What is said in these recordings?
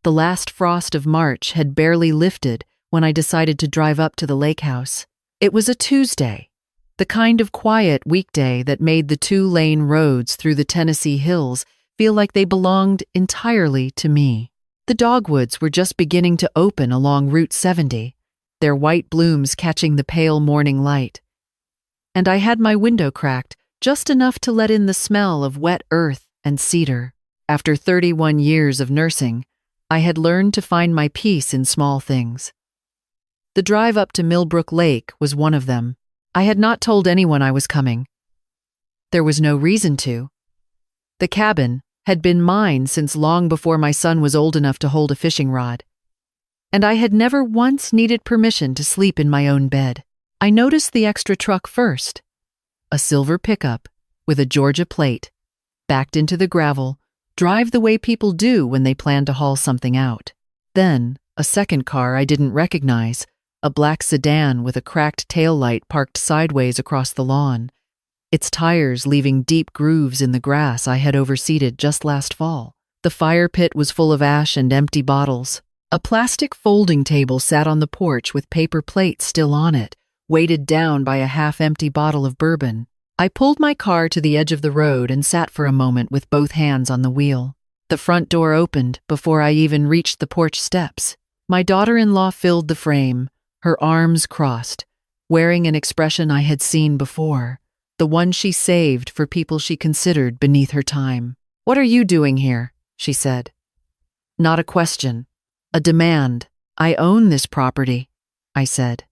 The last frost of March had barely lifted when I decided to drive up to the lake house. It was a Tuesday, the kind of quiet weekday that made the two-lane roads through the Tennessee hills feel like they belonged entirely to me. The dogwoods were just beginning to open along Route 70, their white blooms catching the pale morning light. And I had my window cracked just enough to let in the smell of wet earth and cedar. After 31 years of nursing, I had learned to find my peace in small things. The drive up to Millbrook Lake was one of them. I had not told anyone I was coming. There was no reason to. The cabin had been mine since long before my son was old enough to hold a fishing rod, and I had never once needed permission to sleep in my own bed. I noticed the extra truck first, a silver pickup with a Georgia plate, backed into the gravel, drive the way people do when they plan to haul something out. Then, a second car I didn't recognize, a black sedan with a cracked taillight parked sideways across the lawn, its tires leaving deep grooves in the grass I had overseeded just last fall. The fire pit was full of ash and empty bottles. A plastic folding table sat on the porch with paper plates still on it, weighted down by a half-empty bottle of bourbon. I pulled my car to the edge of the road and sat for a moment with both hands on the wheel. The front door opened before I even reached the porch steps. My daughter-in-law filled the frame, her arms crossed, wearing an expression I had seen before, the one she saved for people she considered beneath her time. "What are you doing here?" she said. Not a question, a demand. "I own this property," I said.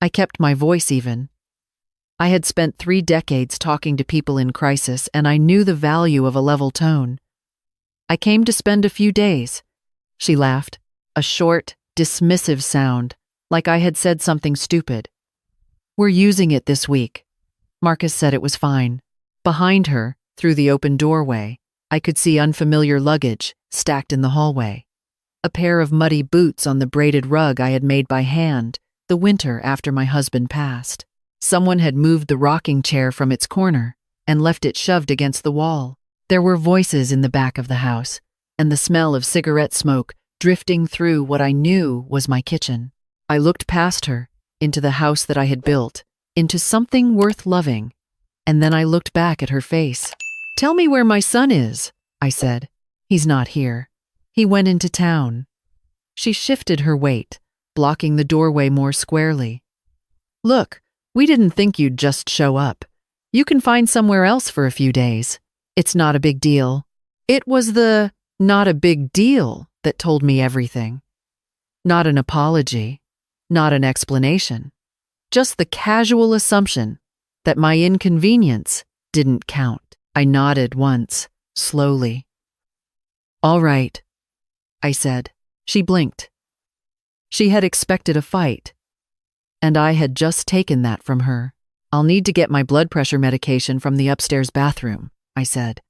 I kept my voice even. I had spent 3 decades talking to people in crisis, and I knew the value of a level tone. "I came to spend a few days," she laughed, a short, dismissive sound, like I had said something stupid. "We're using it this week." Marcus said it was fine. Behind her, through the open doorway, I could see unfamiliar luggage stacked in the hallway. A pair of muddy boots on the braided rug I had made by hand the winter after my husband passed. Someone had moved the rocking chair from its corner and left it shoved against the wall. There were voices in the back of the house, and the smell of cigarette smoke drifting through what I knew was my kitchen. I looked past her, into the house that I had built, into something worth loving, and then I looked back at her face. "Tell me where my son is," I said. "He's not here. He went into town." She shifted her weight, blocking the doorway more squarely. "Look, we didn't think you'd just show up. You can find somewhere else for a few days. It's not a big deal." It was the "not a big deal" that told me everything. Not an apology, not an explanation, just the casual assumption that my inconvenience didn't count. I nodded once, slowly. "All right," I said. She blinked. She had expected a fight, and I had just taken that from her. "I'll need to get my blood pressure medication from the upstairs bathroom," I said.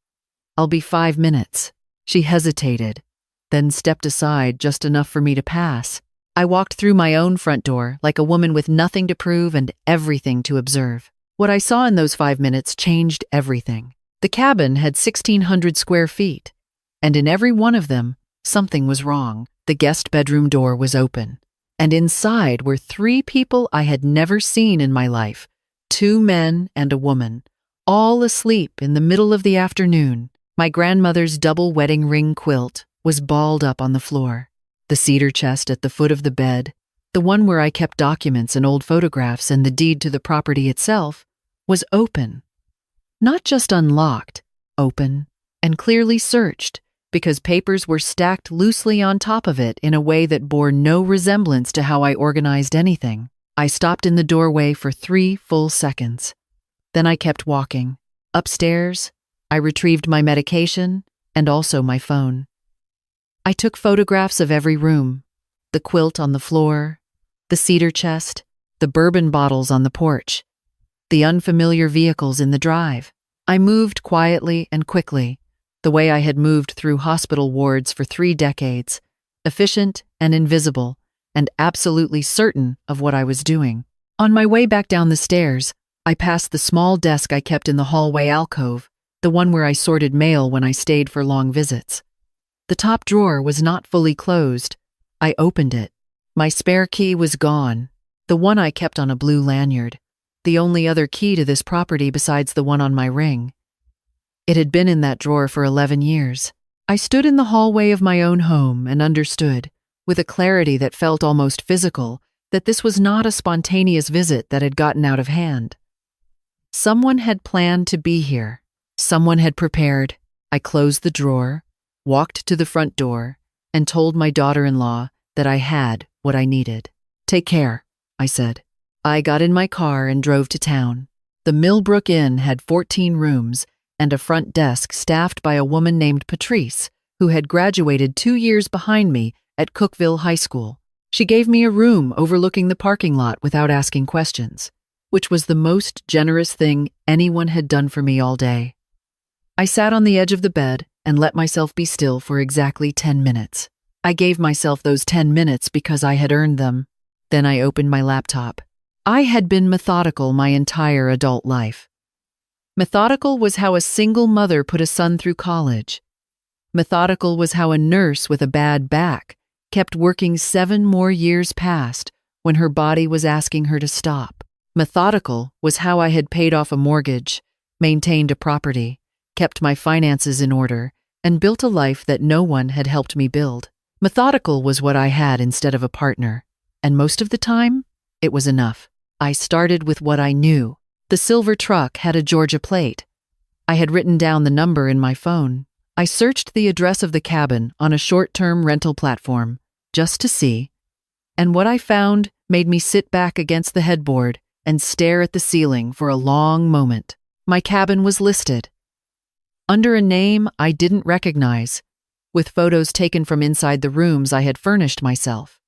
"I'll be 5 minutes." She hesitated, then stepped aside just enough for me to pass. I walked through my own front door like a woman with nothing to prove and everything to observe. What I saw in those 5 minutes changed everything. The cabin had 1,600 square feet, and in every one of them, something was wrong. The guest bedroom door was open, and inside were 3 people I had never seen in my life, 2 men and a woman, all asleep in the middle of the afternoon. My grandmother's double wedding ring quilt was balled up on the floor. The cedar chest at the foot of the bed, the one where I kept documents and old photographs and the deed to the property itself, was open. Not just unlocked, open and clearly searched, because papers were stacked loosely on top of it in a way that bore no resemblance to how I organized anything. I stopped in the doorway for 3 full seconds. Then I kept walking. Upstairs, I retrieved my medication and also my phone. I took photographs of every room, the quilt on the floor, the cedar chest, the bourbon bottles on the porch, the unfamiliar vehicles in the drive. I moved quietly and quickly, the way I had moved through hospital wards for 3 decades, efficient and invisible, and absolutely certain of what I was doing. On my way back down the stairs, I passed the small desk I kept in the hallway alcove, the one where I sorted mail when I stayed for long visits. The top drawer was not fully closed. I opened it. My spare key was gone, the one I kept on a blue lanyard, the only other key to this property besides the one on my ring. It had been in that drawer for 11 years. I stood in the hallway of my own home and understood, with a clarity that felt almost physical, that this was not a spontaneous visit that had gotten out of hand. Someone had planned to be here. Someone had prepared. I closed the drawer, walked to the front door, and told my daughter-in-law that I had what I needed. "Take care," I said. I got in my car and drove to town. The Millbrook Inn had 14 rooms and a front desk staffed by a woman named Patrice, who had graduated 2 years behind me at Cookville High School. She gave me a room overlooking the parking lot without asking questions, which was the most generous thing anyone had done for me all day. I sat on the edge of the bed and let myself be still for exactly 10 minutes. I gave myself those 10 minutes because I had earned them. Then I opened my laptop. I had been methodical my entire adult life. Methodical was how a single mother put a son through college. Methodical was how a nurse with a bad back kept working 7 more years past when her body was asking her to stop. Methodical was how I had paid off a mortgage, maintained a property, kept my finances in order, and built a life that no one had helped me build. Methodical was what I had instead of a partner, and most of the time, it was enough. I started with what I knew. The silver truck had a Georgia plate. I had written down the number in my phone. I searched the address of the cabin on a short-term rental platform, just to see, and what I found made me sit back against the headboard and stare at the ceiling for a long moment. My cabin was listed, under a name I didn't recognize, with photos taken from inside the rooms I had furnished myself,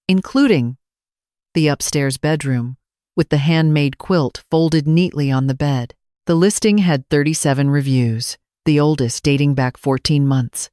including the upstairs bedroom, with the handmade quilt folded neatly on the bed. The listing had 37 reviews, the oldest dating back 14 months.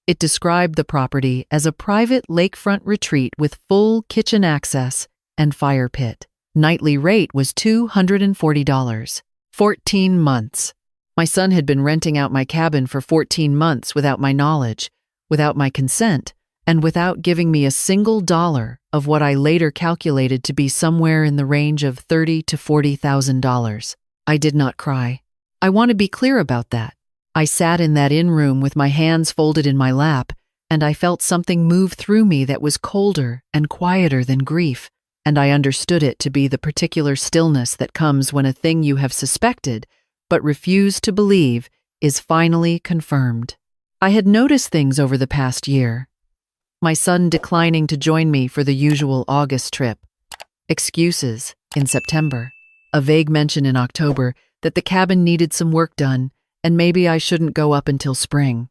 It described the property as a private lakefront retreat with full kitchen access and fire pit. Nightly rate was $240. 14 months. My son had been renting out my cabin for 14 months without my knowledge, without my consent, and without giving me a single dollar of what I later calculated to be somewhere in the range of $30,000 to $40,000. I did not cry. I want to be clear about that. I sat in that inn room with my hands folded in my lap, and I felt something move through me that was colder and quieter than grief, and I understood it to be the particular stillness that comes when a thing you have suspected but refused to believe is finally confirmed. I had noticed things over the past year. My son declining to join me for the usual August trip. Excuses in September. A vague mention in October that the cabin needed some work done and maybe I shouldn't go up until spring.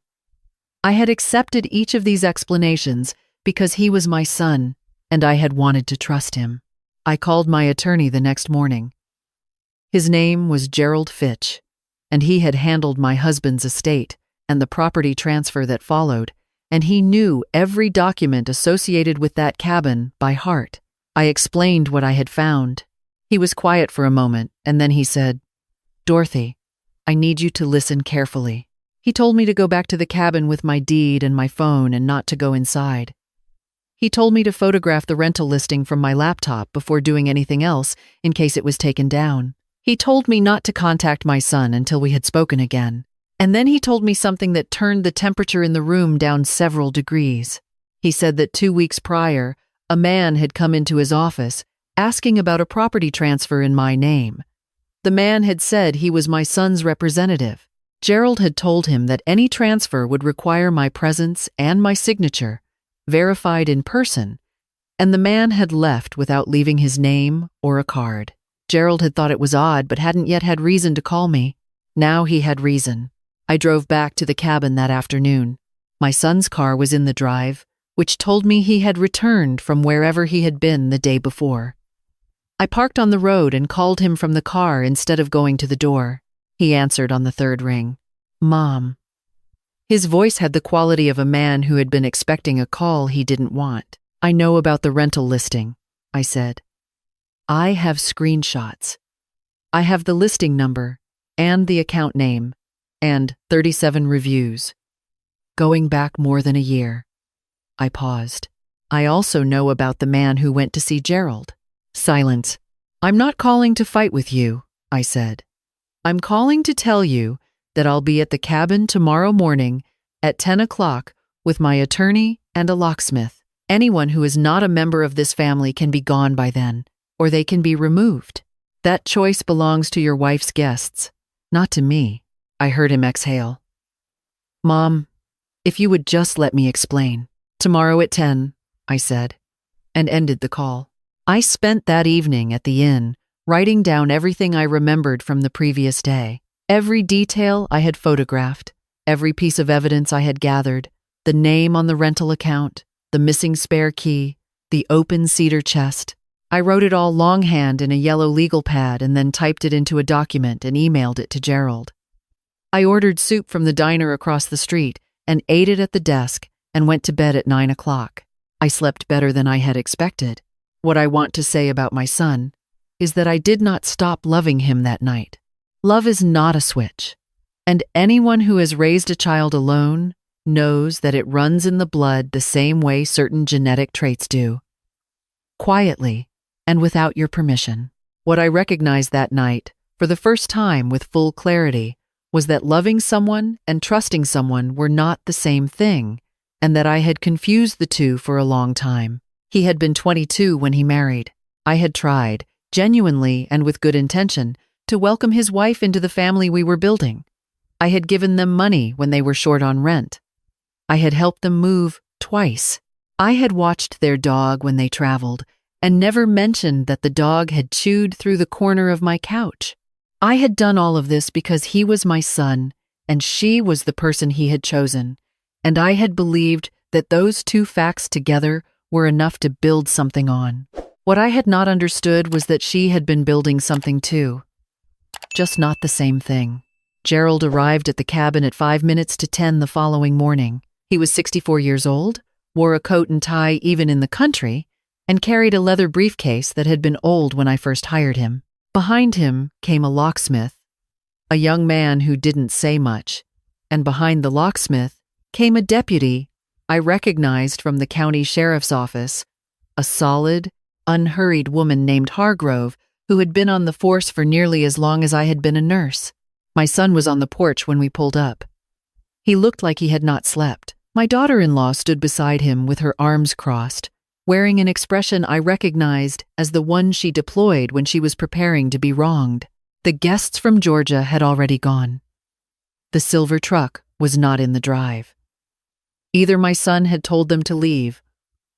I had accepted each of these explanations because he was my son and I had wanted to trust him. I called my attorney the next morning. His name was Gerald Fitch, and he had handled my husband's estate and the property transfer that followed, and he knew every document associated with that cabin by heart. I explained what I had found. He was quiet for a moment, and then he said, "Dorothy, I need you to listen carefully." He told me to go back to the cabin with my deed and my phone and not to go inside. He told me to photograph the rental listing from my laptop before doing anything else in case it was taken down. He told me not to contact my son until we had spoken again. And then he told me something that turned the temperature in the room down several degrees. He said that 2 weeks prior, a man had come into his office asking about a property transfer in my name. The man had said he was my son's representative. Gerald had told him that any transfer would require my presence and my signature, verified in person, and the man had left without leaving his name or a card. Gerald had thought it was odd but hadn't yet had reason to call me. Now he had reason. I drove back to the cabin that afternoon. My son's car was in the drive, which told me he had returned from wherever he had been the day before. I parked on the road and called him from the car instead of going to the door. He answered on the 3rd ring. "Mom." His voice had the quality of a man who had been expecting a call he didn't want. "I know about the rental listing," I said. "I have screenshots. I have the listing number and the account name and 37 reviews. going back more than a year. I paused. I also know about the man who went to see Gerald. Silence. I'm not calling to fight with you, I said. I'm calling to tell you that I'll be at the cabin tomorrow morning at 10 o'clock with my attorney and a locksmith. Anyone who is not a member of this family can be gone by then, or they can be removed. That choice belongs to your wife's guests, not to me. I heard him exhale. Mom, if you would just let me explain. Tomorrow at 10, I said, and ended the call. I spent that evening at the inn, writing down everything I remembered from the previous day. Every detail I had photographed, every piece of evidence I had gathered, the name on the rental account, the missing spare key, the open cedar chest. I wrote it all longhand in a yellow legal pad and then typed it into a document and emailed it to Gerald. I ordered soup from the diner across the street and ate it at the desk and went to bed at 9 o'clock. I slept better than I had expected. What I want to say about my son is that I did not stop loving him that night. Love is not a switch, and anyone who has raised a child alone knows that it runs in the blood the same way certain genetic traits do. Quietly, and without your permission. What I recognized that night, for the first time with full clarity, was that loving someone and trusting someone were not the same thing, and that I had confused the two for a long time. He had been 22 when he married. I had tried, genuinely and with good intention, to welcome his wife into the family we were building. I had given them money when they were short on rent. I had helped them move twice. I had watched their dog when they traveled and never mentioned that the dog had chewed through the corner of my couch. I had done all of this because he was my son and she was the person he had chosen, and I had believed that those two facts together were enough to build something on. What I had not understood was that she had been building something too, just not the same thing. Gerald arrived at the cabin at 5 minutes to 10 the following morning. He was 64 years old, wore a coat and tie even in the country, and carried a leather briefcase that had been old when I first hired him. Behind him came a locksmith, a young man who didn't say much, and behind the locksmith came a deputy I recognized from the county sheriff's office, a solid, unhurried woman named Hargrove who had been on the force for nearly as long as I had been a nurse. My son was on the porch when we pulled up. He looked like he had not slept. My daughter-in-law stood beside him with her arms crossed, wearing an expression I recognized as the one she deployed when she was preparing to be wronged. The guests from Georgia had already gone. The silver truck was not in the drive. Either my son had told them to leave,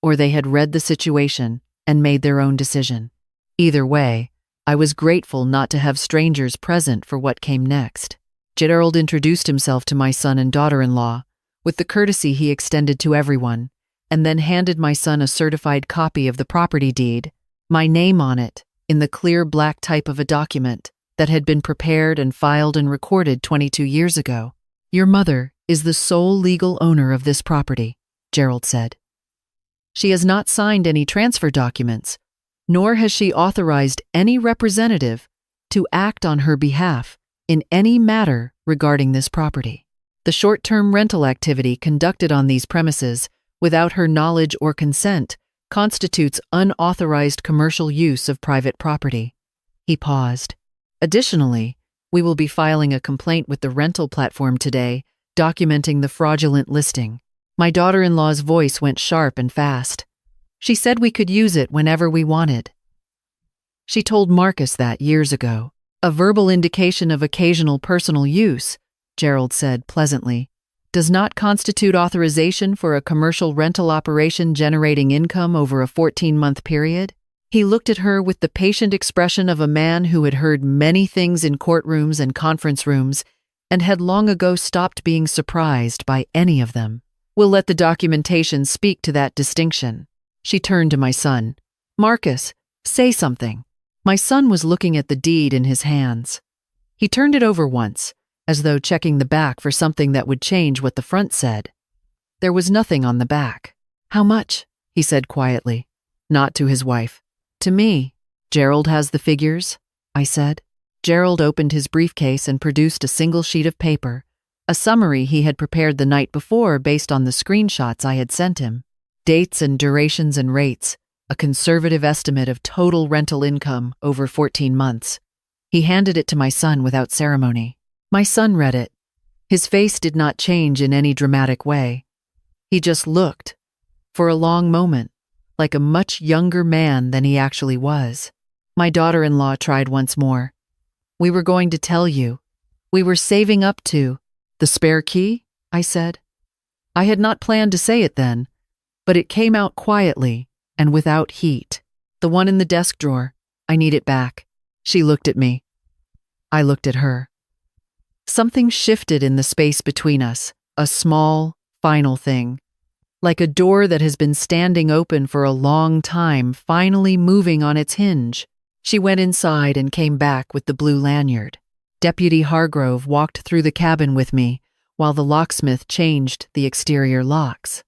or they had read the situation and made their own decision. Either way, I was grateful not to have strangers present for what came next. Gerald introduced himself to my son and daughter-in-law with the courtesy he extended to everyone, and then handed my son a certified copy of the property deed, my name on it, in the clear black type of a document that had been prepared and filed and recorded 22 years ago. Your mother is the sole legal owner of this property, Gerald said. She has not signed any transfer documents, nor has she authorized any representative to act on her behalf in any matter regarding this property. The short-term rental activity conducted on these premises without her knowledge or consent constitutes unauthorized commercial use of private property. He paused. Additionally, we will be filing a complaint with the rental platform today, documenting the fraudulent listing. My daughter-in-law's voice went sharp and fast. She said we could use it whenever we wanted. She told Marcus that years ago. A verbal indication of occasional personal use, Gerald said pleasantly, does not constitute authorization for a commercial rental operation generating income over a 14-month period. He looked at her with the patient expression of a man who had heard many things in courtrooms and conference rooms and had long ago stopped being surprised by any of them. We'll let the documentation speak to that distinction. She turned to my son. Marcus, say something. My son was looking at the deed in his hands. He turned it over once, as though checking the back for something that would change what the front said. There was nothing on the back. How much? He said quietly. Not to his wife. To me. Gerald has the figures, I said. Gerald opened his briefcase and produced a single sheet of paper, A summary he had prepared the night before based on the screenshots I had sent him. Dates and durations and rates, a conservative estimate of total rental income over 14 months. He handed it to my son without ceremony. My son read it. His face did not change in any dramatic way. He just looked, for a long moment, like a much younger man than he actually was. My daughter-in-law tried once more. "We were going to tell you. We were saving up to." "The spare key?" I said. I had not planned to say it then, but it came out quietly and without heat. "The one in the desk drawer. I need it back." She looked at me. I looked at her. Something shifted in the space between us, a small, final thing. Like a door that has been standing open for a long time, finally moving on its hinge. She went inside and came back with the blue lanyard. Deputy Hargrove walked through the cabin with me while the locksmith changed the exterior locks.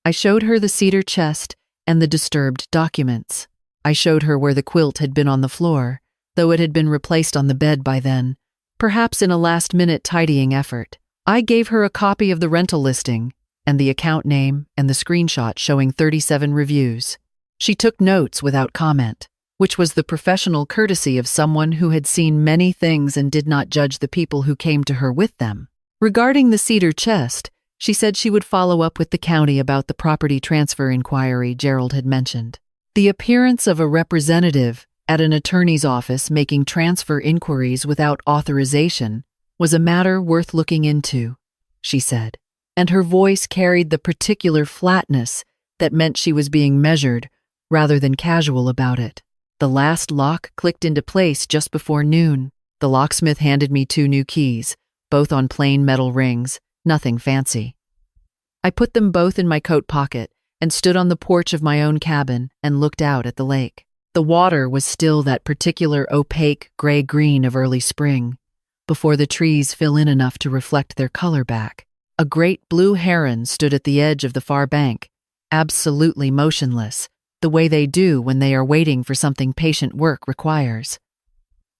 I showed her the cedar chest and the disturbed documents. I showed her where the quilt had been on the floor, though it had been replaced on the bed by then, perhaps in a last-minute tidying effort. I gave her a copy of the rental listing and the account name and the screenshot showing 37 reviews. She took notes without comment, which was the professional courtesy of someone who had seen many things and did not judge the people who came to her with them. Regarding the cedar chest, she said she would follow up with the county about the property transfer inquiry Gerald had mentioned. The appearance of a representative at an attorney's office making transfer inquiries without authorization was a matter worth looking into, she said, and her voice carried the particular flatness that meant she was being measured rather than casual about it. The last lock clicked into place just before noon. The locksmith handed me 2 new keys, both on plain metal rings, nothing fancy. I put them both in my coat pocket and stood on the porch of my own cabin and looked out at the lake. The water was still that particular opaque gray-green of early spring, before the trees fill in enough to reflect their color back. A great blue heron stood at the edge of the far bank, absolutely motionless, the way they do when they are waiting for something patient work requires.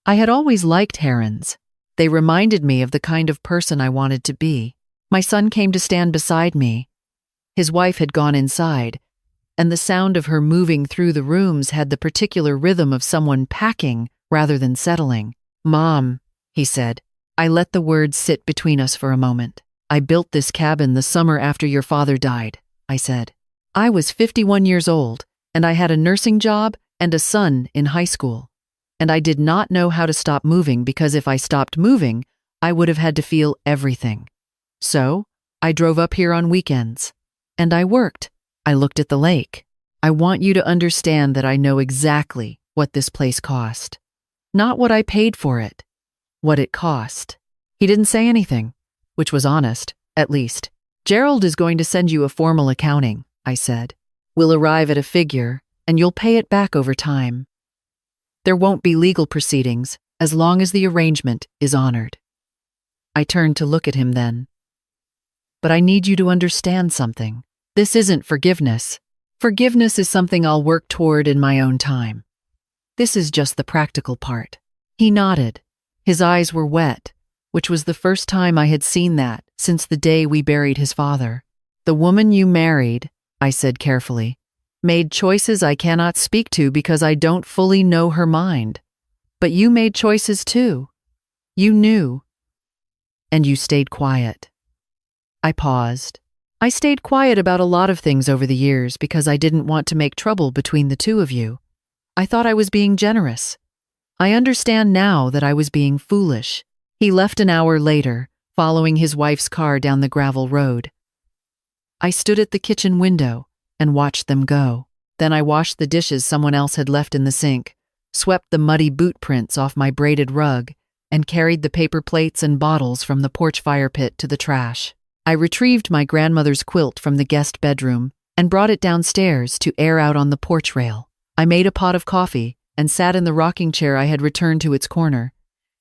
I had always liked herons. They reminded me of the kind of person I wanted to be. My son came to stand beside me. His wife had gone inside, and the sound of her moving through the rooms had the particular rhythm of someone packing rather than settling. "Mom," he said. I let the words sit between us for a moment. "I built this cabin the summer after your father died," I said. I was 51 years old, and I had a nursing job and a son in high school. And I did not know how to stop moving because if I stopped moving, I would have had to feel everything. So, I drove up here on weekends. And I worked. I looked at the lake. I want you to understand that I know exactly what this place cost. Not what I paid for it. What it cost. He didn't say anything, which was honest, at least. "Gerald is going to send you a formal accounting," I said. "We'll arrive at a figure, and you'll pay it back over time. There won't be legal proceedings as long as the arrangement is honored." I turned to look at him then. "But I need you to understand something. This isn't forgiveness. Forgiveness is something I'll work toward in my own time. This is just the practical part." He nodded. His eyes were wet, which was the first time I had seen that since the day we buried his father. "The woman you married," I said carefully, "made choices I cannot speak to because I don't fully know her mind. But you made choices too. You knew. And you stayed quiet." I paused. I stayed quiet about a lot of things over the years because I didn't want to make trouble between the two of you. I thought I was being generous. I understand now that I was being foolish. He left an hour later, following his wife's car down the gravel road. I stood at the kitchen window and watched them go. Then I washed the dishes someone else had left in the sink, swept the muddy boot prints off my braided rug, and carried the paper plates and bottles from the porch fire pit to the trash. I retrieved my grandmother's quilt from the guest bedroom and brought it downstairs to air out on the porch rail. I made a pot of coffee and sat in the rocking chair I had returned to its corner,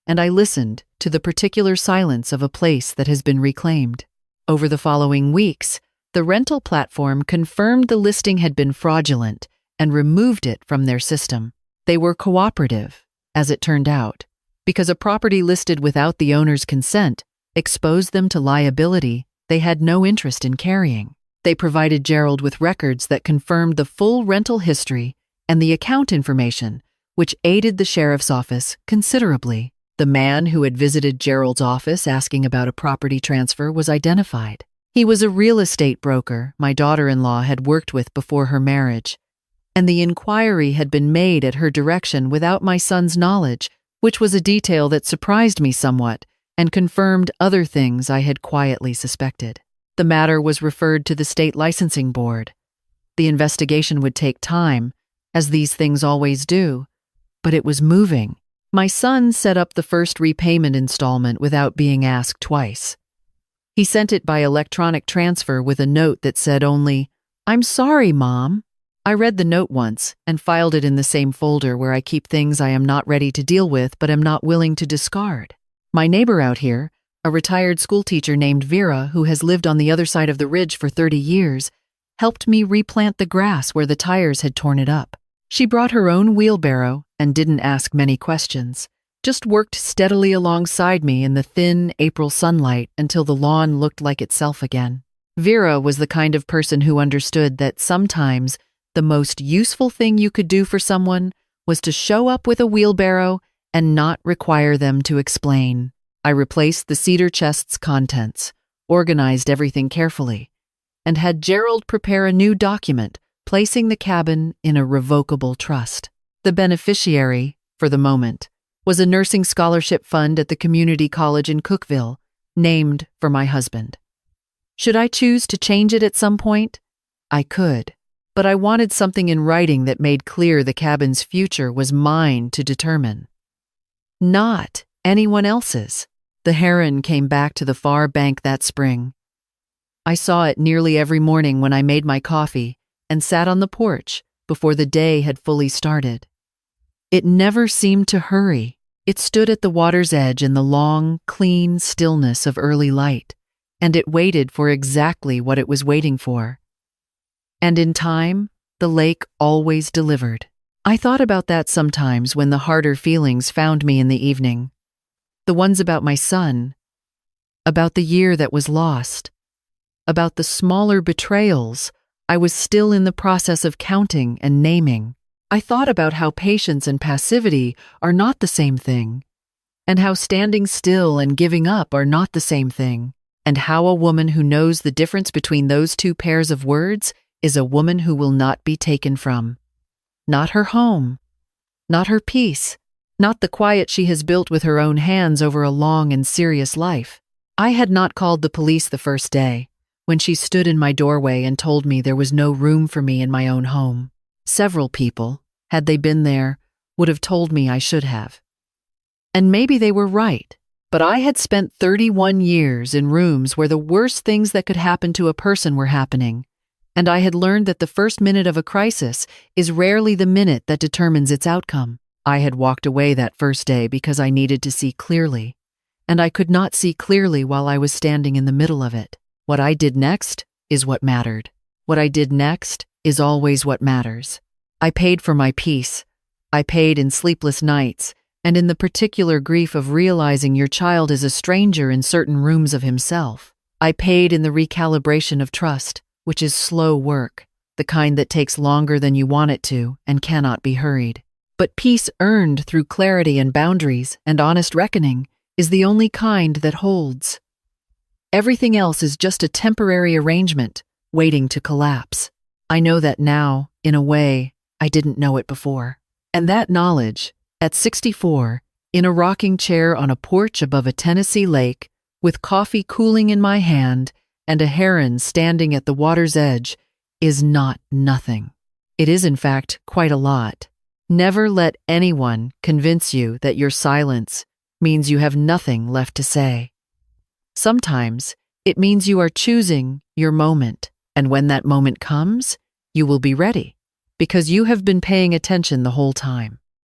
and I listened to the particular silence of a place that has been reclaimed. Over the following weeks, the rental platform confirmed the listing had been fraudulent and removed it from their system. They were cooperative, as it turned out, because a property listed without the owner's consent exposed them to liability they had no interest in carrying. They provided Gerald with records that confirmed the full rental history and the account information, which aided the sheriff's office considerably. The man who had visited Gerald's office asking about a property transfer was identified. He was a real estate broker my daughter-in-law had worked with before her marriage, and the inquiry had been made at her direction without my son's knowledge, which was a detail that surprised me somewhat and confirmed other things I had quietly suspected. The matter was referred to the state licensing board. The investigation would take time, as these things always do, but it was moving. My son set up the first repayment installment without being asked twice. He sent it by electronic transfer with a note that said only, "I'm sorry, Mom." I read the note once and filed it in the same folder where I keep things I am not ready to deal with but am not willing to discard. My neighbor out here, a retired schoolteacher named Vera who has lived on the other side of the ridge for 30 years, helped me replant the grass where the tires had torn it up. She brought her own wheelbarrow and didn't ask many questions, just worked steadily alongside me in the thin April sunlight until the lawn looked like itself again. Vera was the kind of person who understood that sometimes the most useful thing you could do for someone was to show up with a wheelbarrow and not require them to explain. I replaced the cedar chest's contents, organized everything carefully, and had Gerald prepare a new document placing the cabin in a revocable trust. The beneficiary, for the moment, was a nursing scholarship fund at the community college in Cookville, named for my husband. Should I choose to change it at some point? I could, but I wanted something in writing that made clear the cabin's future was mine to determine, not anyone else's. The heron came back to the far bank that spring. I saw it nearly every morning when I made my coffee and sat on the porch before the day had fully started. It never seemed to hurry. It stood at the water's edge in the long, clean stillness of early light, and it waited for exactly what it was waiting for. And in time, the lake always delivered. I thought about that sometimes when the harder feelings found me in the evening. The ones about my son, about the year that was lost, about the smaller betrayals I was still in the process of counting and naming. I thought about how patience and passivity are not the same thing, and how standing still and giving up are not the same thing, and how a woman who knows the difference between those two pairs of words is a woman who will not be taken from. Not her home, not her peace, not the quiet she has built with her own hands over a long and serious life. I had not called the police the first day, when she stood in my doorway and told me there was no room for me in my own home. Several people, had they been there, would have told me I should have. And maybe they were right, but I had spent 31 years in rooms where the worst things that could happen to a person were happening, and I had learned that the first minute of a crisis is rarely the minute that determines its outcome. I had walked away that first day because I needed to see clearly, and I could not see clearly while I was standing in the middle of it. What I did next is what mattered. What I did next is always what matters. I paid for my peace. I paid in sleepless nights, and in the particular grief of realizing your child is a stranger in certain rooms of himself. I paid in the recalibration of trust, which is slow work, the kind that takes longer than you want it to and cannot be hurried. But peace earned through clarity and boundaries and honest reckoning is the only kind that holds. Everything else is just a temporary arrangement, waiting to collapse. I know that now, in a way, I didn't know it before. And that knowledge, at 64, in a rocking chair on a porch above a Tennessee lake, with coffee cooling in my hand and a heron standing at the water's edge, is not nothing. It is, in fact, quite a lot. Never let anyone convince you that your silence means you have nothing left to say. Sometimes it means you are choosing your moment, and when that moment comes, you will be ready, because you have been paying attention the whole time.